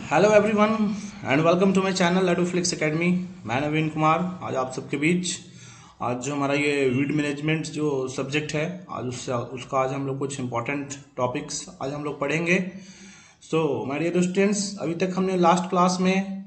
Hello everyone and welcome to my channel Ladoflix academy. मैं नवीन कुमार आज आप सबके बीच। आज जो हमारा ये वीड मैनेजमेंट जो सब्जेक्ट है आज उसका आज हम लोग कुछ इंपॉर्टेंट टॉपिक्स आज हम लोग पढ़ेंगे। सो माय डियर स्टूडेंट्स, अभी तक हमने लास्ट क्लास में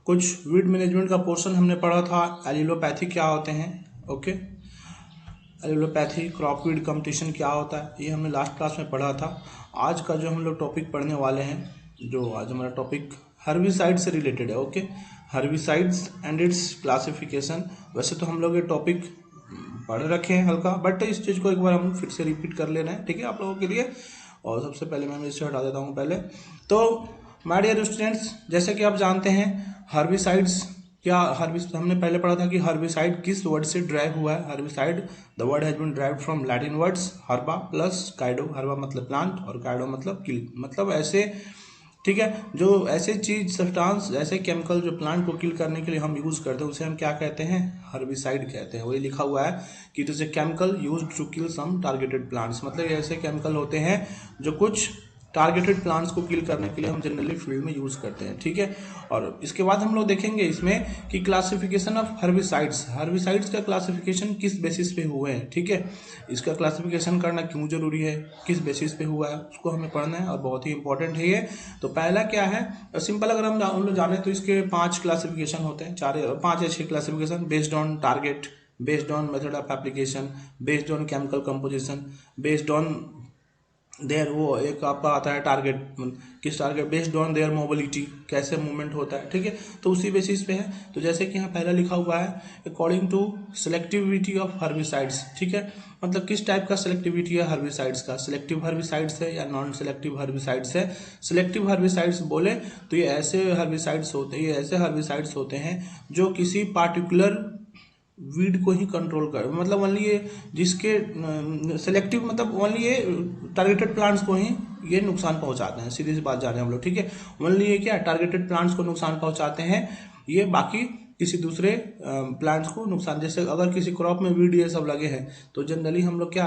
कुछ वीड मैनेजमेंट का पोर्शन हमने पढ़ा था। एलिलोपैथी क्या होते हैं, okay, allelopathy, crop weed competition क्या होता है, ये हमने लास्ट क्लास में पढ़ा था। आज का जो हम लोग टॉपिक पढ़ने वाले हैं, जो आज हमारा टॉपिक हर्बिसाइड से रिलेटेड है, okay, herbicides and it's classification. वैसे तो हम लोग ये टॉपिक पढ़ रखे हैं हल्का, बट इस चीज़ को एक बार हम फिर से रिपीट कर ले रहे हैं, ठीक है, आप लोगों के लिए। और सबसे पहले मैं इसे हटा देता हूँ पहले। तो माय डियर स्टूडेंट्स, जैसे कि आप जानते हैं हर्बिसाइड्स क्या, हमने पहले पढ़ा था कि हर्बिसाइड किस वर्ड से ड्राइव हुआ है। Herbicide the word has been derived from Latin words herba plus caedo. Herba मतलब प्लांट और काइडो मतलब किल, मतलब ऐसे, ठीक है, जो ऐसे चीज सब्सटेंस, ऐसे केमिकल जो प्लांट को किल करने के लिए हम यूज करते हैं उसे हम क्या कहते हैं, हर्बिसाइड कहते हैं। वही लिखा हुआ है कि it is a chemical used to kill some targeted plants, मतलब ऐसे केमिकल होते हैं जो कुछ टारगेटेड प्लांट्स को किल करने के लिए हम जनरली फील्ड में यूज करते हैं, ठीक है। और इसके बाद हम लोग देखेंगे इसमें कि क्लासिफिकेशन ऑफ हर्बिसाइड्स, हर्बिसाइड्स का क्लासिफिकेशन किस बेसिस पे हुए हैं, ठीक है, इसका क्लासिफिकेशन करना क्यों जरूरी है, किस बेसिस पे हुआ है, उसको हमें पढ़ना है और बहुत ही इंपॉर्टेंट है ये। तो पहला क्या है, सिंपल अगर हम लोग जाने तो इसके 5 क्लासिफिकेशन होते हैं, 5 या 6 classification, based on target, based on method of application, based on chemical composition, based on their, वो एक आपका आता है टारगेट, किस target, based on their mobility, कैसे मूवमेंट होता है, ठीक है, तो उसी बेसिस पे है। तो जैसे कि यहाँ पहला लिखा हुआ है according to selectivity of herbicides, ठीक है, मतलब किस टाइप का सिलेक्टिविटी है हर्बिसाइड्स का, सिलेक्टिव हर्बिसाइड्स है या नॉन सिलेक्टिव हर्बिसाइड्स है। सिलेक्टिव हर्बिसाइड्स बोले तो ये ऐसे हर्बिसाइड्स होते हैं जो किसी पार्टिकुलर वीड को ही कंट्रोल कर, मतलब ओनली ये जिसके सेलेक्टिव, मतलब ओनली ये टारगेटेड प्लांट्स को ही ये नुकसान पहुंचाते हैं। सीधी सी बात जा रहे हैं हम लोग, ठीक है, ओनली ये क्या टारगेटेड प्लांट्स को नुकसान पहुंचाते हैं, ये बाकी किसी दूसरे प्लांट्स को नुकसान, जैसे अगर किसी क्रॉप में वीड ये सब लगे हैं तो जनरली हम लोग क्या,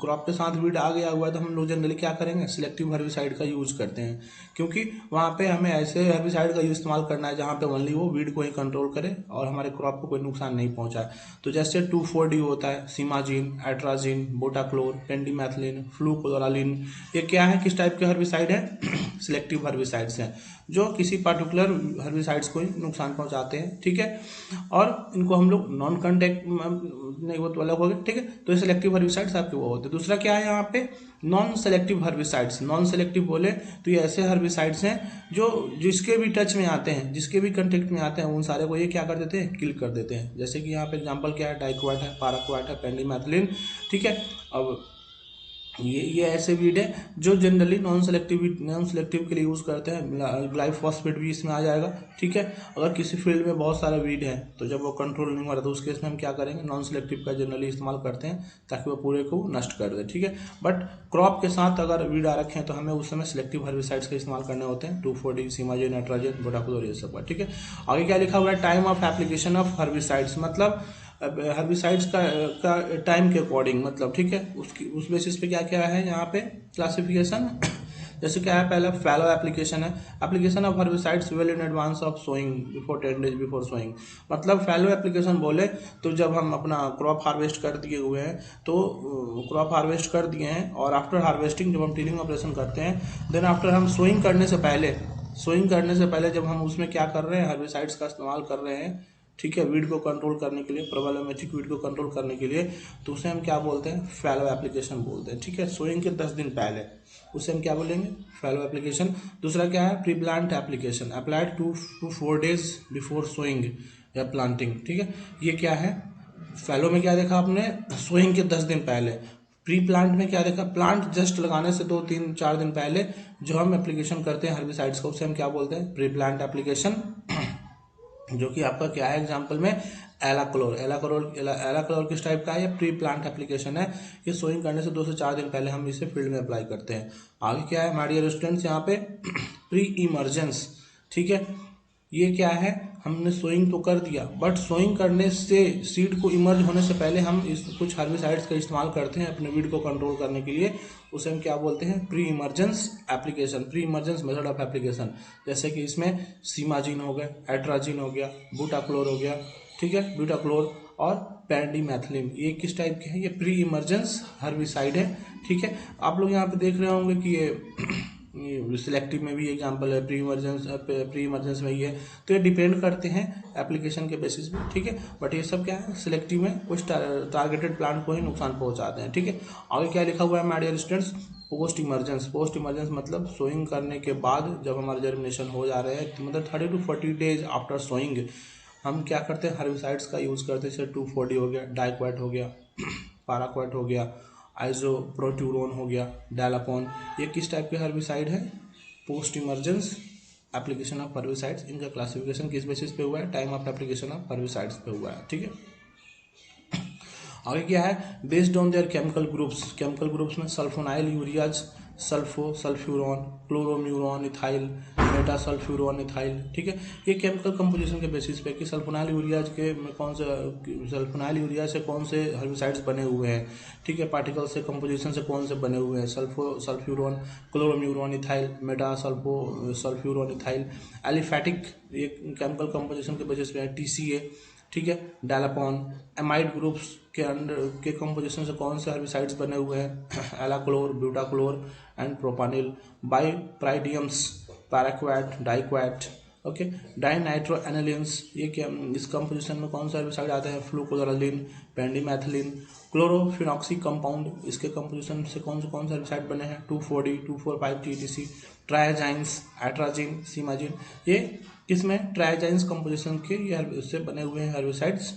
क्रॉप के साथ वीड आ गया हुआ है तो हम लोग जनरली क्या करेंगे, सिलेक्टिव हर्बिसाइड का यूज करते हैं, क्योंकि वहाँ पे हमें ऐसे हर्बिसाइड का इस्तेमाल करना है जहाँ पे ओनली वो वीड को ही कंट्रोल करे और हमारे क्रॉप को कोई नुकसान नहीं पहुंचाए। तो जैसे 2,4-D होता है, सीमाजीन, एट्राजीन, बोटाक्लोर, पेंडीमेथिलिन, फ्लूकोलोरालिन, ये क्या है, किस टाइप के हर्बिसाइड है, सिलेक्टिव हर्बिसाइड्स हैं जो किसी पार्टिकुलर हर्बिसाइड्स को ही नुकसान पहुंचाते हैं, ठीक है, और इनको हम लोग नॉन कॉन्टैक्ट नहीं, वो तो अलग हो गया, ठीक है। तो ये सिलेक्टिव हर्बिसाइड्स आपके वो होते हैं। दूसरा क्या है यहाँ पे, non selective herbicides. Non selective बोले तो ये ऐसे हर्बिसाइड्स हैं जो जिसके भी टच में आते हैं, जिसके भी कंटेक्ट में आते हैं, उन सारे को ये क्या कर देते हैं, किल कर देते हैं। जैसे कि यहाँ पे एग्जांपल क्या है, डाइक्वाट है, पाराक्वाट है, पेंडीमेथिलिन, ठीक है। अब ये ऐसे वीड है जो जनरली नॉन सेलेक्टिव के लिए यूज करते हैं। ग्लाइफोस्फेट भी इसमें आ जाएगा, ठीक है। अगर किसी फील्ड में बहुत सारा वीड है तो जब वो कंट्रोल नहीं हो रहा तो उस केस में हम क्या करेंगे, नॉन सेलेक्टिव का जनरली इस्तेमाल करते हैं ताकि वो पूरे को नष्ट कर दे, ठीक है। बट क्रॉप के साथ अगर वीड आ रखे हैं तो हमें उस समय सिलेक्टिव हर्बिसाइड्स का इस्तेमाल करने होते हैं, 2,4-D, सीमाजीन, नाइट्रोजन, बोटाक्लोर, ये सब, ठीक है। आगे क्या लिखा हुआ है, time of application of herbicides, मतलब हर्बिसाइड्स का टाइम के अकॉर्डिंग, मतलब, ठीक है, उसकी उस बेसिस पे क्या क्या है यहाँ पे क्लासिफिकेशन। जैसे क्या है, पहला फैलो एप्लीकेशन है, application of herbicides well in advance of sowing before 10 days before sowing. मतलब फैलो एप्लीकेशन बोले तो जब हम अपना क्रॉप हार्वेस्ट कर दिए हुए हैं, तो क्रॉप हार्वेस्ट कर दिए हैं और आफ्टर हार्वेस्टिंग जब हम टिलिंग ऑपरेशन करते हैं, देन आफ्टर हम सोइंग करने से पहले जब हम उसमें क्या कर रहे हैं, हर्बिसाइड्स का इस्तेमाल कर रहे हैं, ठीक है, वीड को कंट्रोल करने के लिए, प्रोबलेमेटिक वीड को कंट्रोल करने के लिए, तो उसे हम क्या बोलते हैं, फैलो एप्लीकेशन बोलते हैं, ठीक है। सोइंग के 10 दिन पहले उसे हम क्या बोलेंगे, फैलो एप्लीकेशन। दूसरा क्या है, pre plant application, applied 2 to 4 days before sowing या प्लांटिंग, ठीक है। ये क्या है, फैलो में क्या देखा आपने, सोइंग के 10 दिन पहले। प्री प्लांट में क्या देखा, प्लांट जस्ट लगाने से 2-3-4 दिन पहले जो हम एप्लीकेशन करते हैं हर्बिसाइड्स का, उसे हम क्या बोलते हैं, प्री प्लांट एप्लीकेशन, जो कि आपका क्या है, एग्जांपल में एलाक्लोर किस टाइप का है, ये प्री प्लांट एप्लीकेशन है, ये सोइंग करने से 2 से 4 दिन पहले हम इसे फील्ड में अप्लाई करते हैं। आगे क्या है माय डियर स्टूडेंट्स, यहाँ पे प्री इमर्जेंस, ठीक है, ये क्या है, हमने सोइंग तो कर दिया, बट सोइंग करने से सीड को इमर्ज होने से पहले हम इस कुछ हर्बिसाइड्स का इस्तेमाल करते हैं अपने वीड को कंट्रोल करने के लिए। उसे हम क्या बोलते हैं, pre emergence application, pre emergence method of application. जैसे कि इसमें सीमाजीन हो गया, एट्राजीन हो गया, बूटाक्लोर हो गया, ठीक है, ब्यूटाक्लोर और पेंडिमेथिलिन, ये किस टाइप के हैं, ये प्री इमर्जेंस हर्बिसाइड है, ठीक है। आप लोग यहाँ पे देख रहे होंगे कि ये सिलेक्टिव में भी एग्जांपल है, प्री इमर्जेंस में ही है। तो ये डिपेंड करते हैं एप्लीकेशन के बेसिस पे, ठीक है। बट ये सब क्या है, सिलेक्टिव में कुछ टारगेटेड प्लांट को ही नुकसान पहुंचाते हैं, ठीक है। आगे क्या लिखा हुआ है my dear students, post emergence. Post emergence मतलब सोइंग करने के बाद जब हमारे जर्मिनेशन हो जा रहे हैं, मतलब 30 to 40 डेज आफ्टर सोइंग हम क्या करते हैं, हर्बिसाइड्स का यूज़ करते हैं। जैसे 2,4-D हो गया, डाइक्वाट हो गया, पाराक्वाट हो गया, आइसोप्रोट्यूरोन हो गया, डालापोन, ये किस टाइप के हर्बिसाइड है, post emergence application of herbicides. इनका क्लासिफिकेशन किस बेसिस पे हुआ है, time of application of herbicides पे हुआ है, ठीक है। आगे क्या है, based on their chemical groups. Chemical groups में sulfonyl ureas, सल्फ्यूरॉन, chlorimuron, ethyl, metsulfuron, ethyl, ठीक है। ये केमिकल कंपोजिशन के बेसिस पे कि सल्फोनाइल यूरियाज के में कौन से, सल्फोनाइल यूरिया से कौन से हर्बिसाइड्स बने हुए हैं, ठीक है, पार्टिकल से कंपोजिशन से कौन से बने हुए हैं, sulfuron, chlorimuron, ethyl, metsulfuron, ethyl. Aliphatic, ये केमिकल कंपोजिशन के बेसिस पे है, TCA, ठीक है। डालापोन, एमाइड ग्रुप्स के अंडर के कंपोजिशन से कौन से हर्बिसाइड्स बने हुए हैं, alachlor, butachlor and propanil. Bipyridiums, paraquat, diquat, okay. Dinitroanilines, ये क्या, इस कंपोजिशन में कौन सा हर्बिसाइड आता है, फ्लूकोजोलिन, पेंडिमेथिलिन। क्लोरोफिनॉक्सी कंपाउंड, इसके कंपोजिशन से कौन से हर्बिसाइड बने हैं, 2,4-D, 2,4,5-T, etc। ट्रायाजाइंस, एट्राजिन, सीमाजिन, ये किसमें, ट्रायाजाइंस कंपोजिशन के ये इससे बने हुए हैं हर्बिसाइड्स,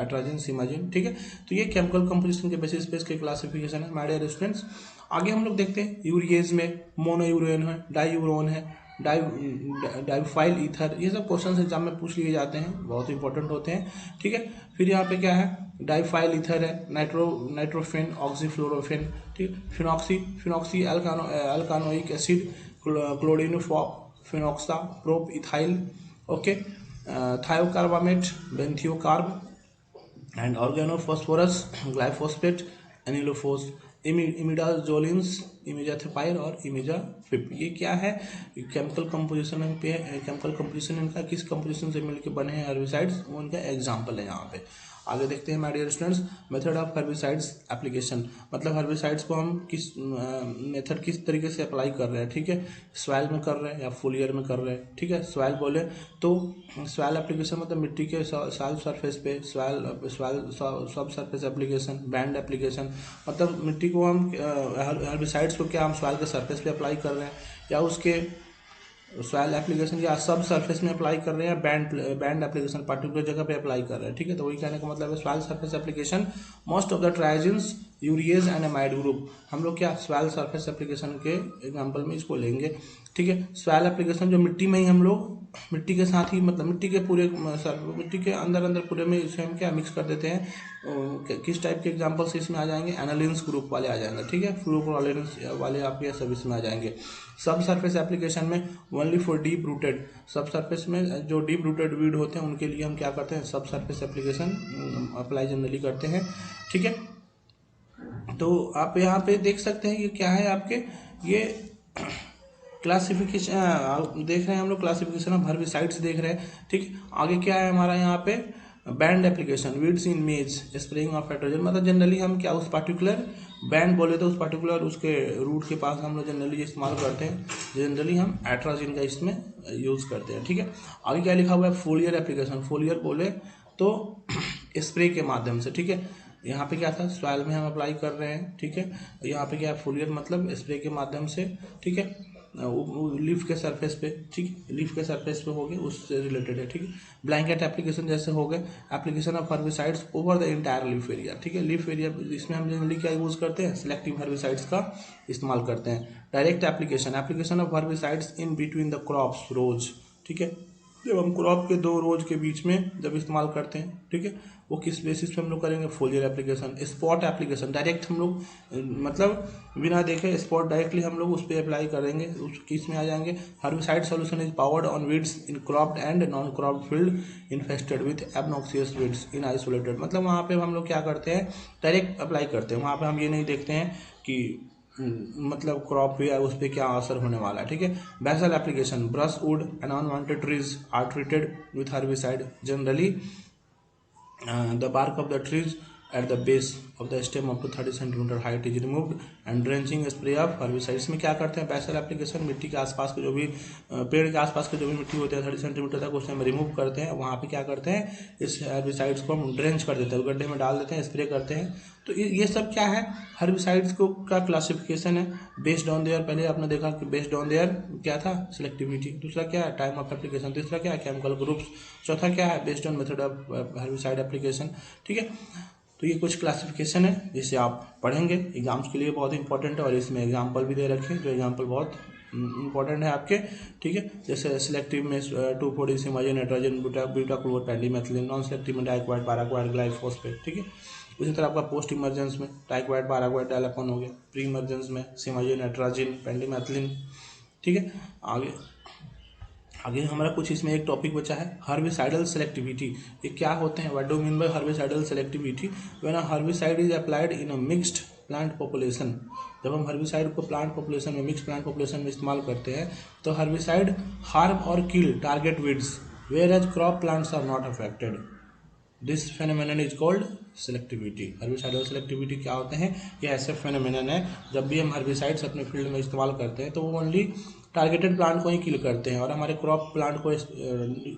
एट्राजिन, सीमाजिन, ठीक है। तो ये केमिकल कंपोजिशन के बेसिस पे इसके क्लासिफिकेशन है माय डियर स्टूडेंट्स। आगे हम लोग देखते हैं यूरिएज में मोनोयूरेन है, डाईयूरोन है, डाइफाइल ईथर, ये सब क्वेश्चन एग्जाम में पूछ लिए जाते हैं, बहुत इंपॉर्टेंट होते हैं, ठीक है। फिर यहाँ पे क्या है, डाइफाइल ईथर है, नाइट्रोफेन, ऑक्सीफ्लोरोफेन, ठीक, phenoxy alkanoic acid, chlorinofop, fenoxaprop ethyl, okay, thiocarbamate, benthiocarb and organophosphorus, glyphosphate, anilofos, imidazolines, imazethapyr और इमिजाफिप। ये क्या है, केमिकल कंपोजिशन पे, केमिकल कंपोजिशन इनका किस कंपोजिशन से मिलकर बने हैं हर्बिसाइड्स, वो इनका एग्जाम्पल है यहाँ पे। आगे देखते हैं my dear students, method of herbicides application, मतलब हर्बिसाइड्स को हम किस मेथड किस तरीके से अप्लाई कर रहे हैं, ठीक है। सॉइल में कर रहे हैं या फुल ईयर में कर रहे हैं, ठीक है। सॉइल बोले तो सॉइल एप्लीकेशन मतलब मिट्टी के सॉइल सरफेस पे, सॉइल सब सरफेस एप्लीकेशन, बैंड एप्लीकेशन, मतलब मिट्टी को हम हर्बिसाइड्स को क्या हम सॉइल के सरफेस पे अप्लाई कर रहे हैं या उसके सॉइल एप्लीकेशन या सब सरफेस में अप्लाई कर रहे हैं, बैंड एप्लीकेशन पर्टिकुलर जगह पे अप्लाई कर रहे हैं, ठीक है। तो वही कहने का मतलब है soil surface application. Most of the triazines, ureas and amide group, हम लोग क्या सॉइल सरफेस एप्लीकेशन के एग्जांपल में इसको लेंगे, ठीक है। सॉइल एप्लीकेशन जो मिट्टी में ही हम लोग मिट्टी के साथ ही, मतलब मिट्टी के पूरे मिट्टी के अंदर पूरे में इसे हम क्या मिक्स कर देते हैं। किस टाइप के एग्जांपल से इसमें आ जाएंगे, एनालिन्स ग्रुप वाले आ जाएंगे, ठीक है, फ्लूरोलिन्स वाले आपके सब इसमें आ जाएंगे। सब सरफेस एप्लीकेशन में ओनली फॉर डीप रूटेड, सब सरफेस में जो डीप रूटेड वीड होते हैं उनके लिए हम क्या करते हैं, सब सरफेस एप्लीकेशन अप्लाई जनरली करते हैं, ठीक है। तो आप यहाँ पे देख सकते हैं ये क्या है आपके, ये क्लासिफिकेशन देख रहे हैं हम लोग, क्लासिफिकेशन ऑफ हर्बिसाइड्स देख रहे हैं, ठीक। आगे क्या है हमारा यहाँ पे, बैंड एप्लीकेशन, वीड्स इन मेज, स्प्रेइंग ऑफ एट्रोजन, मतलब जनरली हम क्या उस पर्टिकुलर बैंड बोले तो उस पर्टिकुलर उसके रूट के पास हम लोग जनरली इस्तेमाल करते हैं, जनरली हम एट्राजिन का इसमें यूज़ करते हैं, ठीक है। आगे क्या लिखा हुआ है, फोलियर एप्लीकेशन, फोलियर बोले तो स्प्रे के माध्यम से, ठीक है। यहाँ पे क्या था, सॉइल में हम अप्लाई कर रहे हैं, ठीक है। यहाँ पे क्या है, फोलियर मतलब स्प्रे के माध्यम से, ठीक है, लीफ के सरफेस पे, ठीक, लीफ के सरफेस पे हो गए, उससे रिलेटेड है, ठीक है। ब्लैंकेट एप्लीकेशन जैसे हो गए, application of herbicides over the entire leaf area, ठीक है। लीफ एरिया इसमें हम जनरली क्या यूज करते हैं, सिलेक्टिव हर्बिसाइड्स का इस्तेमाल करते हैं। Direct application, application of herbicides in between the crops, rows, ठीक है, जब हम क्रॉप के 2 रोज के बीच में जब इस्तेमाल करते हैं, ठीक है, वो किस बेसिस पे हम लोग करेंगे, फोलियर एप्लीकेशन, स्पॉट एप्लीकेशन, डायरेक्ट हम लोग मतलब बिना देखे स्पॉट डायरेक्टली हम लोग उस पर अप्लाई करेंगे, उस किस में आ जाएंगे, herbicide solution is poured on weeds in cropped and non cropped field infested with obnoxious weeds in isolated. मतलब वहाँ पे हम लोग क्या करते हैं, डायरेक्ट अप्लाई करते हैं, वहाँ पे हम ये नहीं देखते हैं कि मतलब क्रॉप पे या उस पर क्या असर होने वाला है, ठीक है। Basal application, brush wood and unwanted trees are treated with herbicide, generally the bark of the trees at the base of the stem up to 30 centimetre height is removed and drenching spray of herbicide. इसमें क्या करते हैं, basal application, मिट्टी के आसपास के जो भी पेड़ के आसपास के जो भी मिट्टी होती है 30 सेंटीमीटर तक उसे हम रिमूव करते हैं, वहाँ पे क्या करते हैं, इस हर्बिसाइड्स को हम ड्रेंच कर देते हैं, गड्ढे में डाल देते हैं, स्प्रे करते हैं। तो ये सब क्या है, हर्बिसाइड्स को का क्लासिफिकेशन है बेस्ड ऑन देयर, पहले आपने देखा कि बेस्ड ऑन देयर क्या था, सिलेक्टिविटी, दूसरा क्या है, टाइम ऑफ एप्लीकेशन, तीसरा क्या है, केमिकल ग्रुप्स, चौथा क्या है, based on method of herbicide application, ठीक है। तो ये कुछ क्लासिफिकेशन है जिसे आप पढ़ेंगे, एग्जाम्स के लिए बहुत इंपॉर्टेंट है, और इसमें एग्जाम्पल भी दे रखे हैं जो एग्जाम्पल बहुत इंपॉर्टेंट है आपके, ठीक है। जैसे सिलेक्टिव में 2,4-डिसिमाइड नाइट्रोजन ब्यूटाक्लोर पेंडिमेथिलीन, नॉन सिलेक्टिव में डाइक्वाइड पैराक्वाइड ग्लाइफोस्फेट, ठीक है। उसी तरह आपका पोस्ट इमरजेंस में डाइक्वाइड पैराक्वाइड डायलैकोन हो गया, प्री इमरजेंस में सिमाइड नाइट्रोजन पेंडिमेथिलीन, ठीक है। आगे हमारा कुछ इसमें एक टॉपिक बचा है, हर्बिसाइडल सेलेक्टिविटी। ये क्या होते हैं, what do mean by herbicidal selectivity, when a herbicide is applied in a mixed plant population. जब हम हर्बिसाइड को प्लांट पॉपुलेशन में, मिक्स प्लांट पॉपुलेशन में इस्तेमाल करते हैं तो हर्बिसाइड हार्म और kill target weeds whereas crop plants are not affected, this phenomenon is called selectivity. Herbicidal selectivity क्या होते हैं, ये ऐसे फेनोमेनन है जब भी हम हर्बिसाइड्स अपने फील्ड में इस्तेमाल करते हैं तो वो ओनली टारगेटेड प्लांट को ही किल करते हैं और हमारे क्रॉप प्लांट को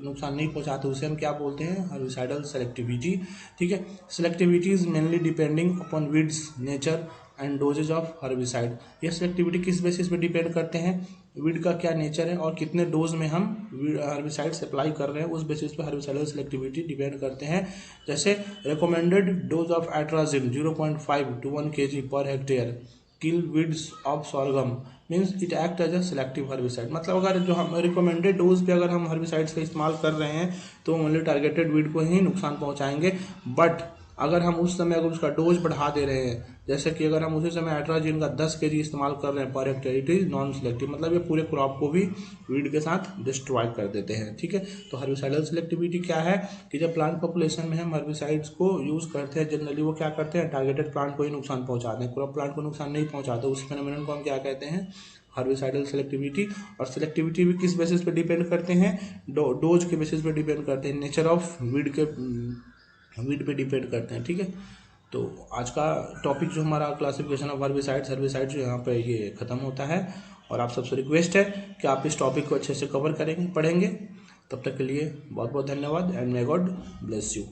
नुकसान नहीं पहुंचाते, उसे हम क्या बोलते हैं, हर्बिसाइडल सेलेक्टिविटी, ठीक है। Selectivity is mainly depending upon weeds nature and doses of herbicide. ये सेलेक्टिविटी किस बेसिस पे डिपेंड करते हैं, वीड का क्या नेचर है और कितने डोज में हम हर्बिसाइड्स अप्लाई कर रहे हैं, उस बेसिस पे हर्बिसाइडल सेलेक्टिविटी डिपेंड करते हैं। जैसे recommended dose of atrazine 0.5 to 1 kg per hectare kill weeds of sorghum, means it act as a selective herbicide. मतलब अगर जो हम रिकमेंडेड डोज पे अगर हम हर्बिसाइड्स का इस्तेमाल कर रहे हैं तो ओनली टारगेटेड वीड को ही नुकसान पहुंचाएंगे, बट अगर हम उस समय अगर उसका डोज बढ़ा दे रहे हैं, जैसे कि अगर हम उसी समय एट्राजिन का 10 kg इस्तेमाल कर रहे हैं per hectare, it is non selective, मतलब ये पूरे क्रॉप को भी वीड के साथ डिस्ट्रॉय कर देते हैं, ठीक है। तो हर्बिसाइडल सेलेक्टिविटी क्या है कि जब प्लांट पॉपुलेशन में हम हर्बिसाइड्स को यूज़ करते हैं, जनरली वो क्या करते हैं, टारगेटेड प्लांट को ही नुकसान पहुंचाते हैं, क्रॉप प्लांट को नुकसान नहीं पहुंचाते, उस फेनोमेनन को हम क्या कहते हैं, हर्बिसाइडल सेलेक्टिविटी। और सेलेक्टिविटी भी किस बेसिस पे डिपेंड करते हैं, डोज के बेसिस पे डिपेंड करते हैं, नेचर ऑफ वीड पे डिपेंड करते हैं, ठीक है। तो आज का टॉपिक जो हमारा क्लासिफिकेशन ऑफ हर्बिसाइड्स जो यहाँ पे ये ख़त्म होता है, और आप सबसे रिक्वेस्ट है कि आप इस टॉपिक को अच्छे से कवर करेंगे, पढ़ेंगे। तब तक के लिए बहुत बहुत धन्यवाद and may God bless you.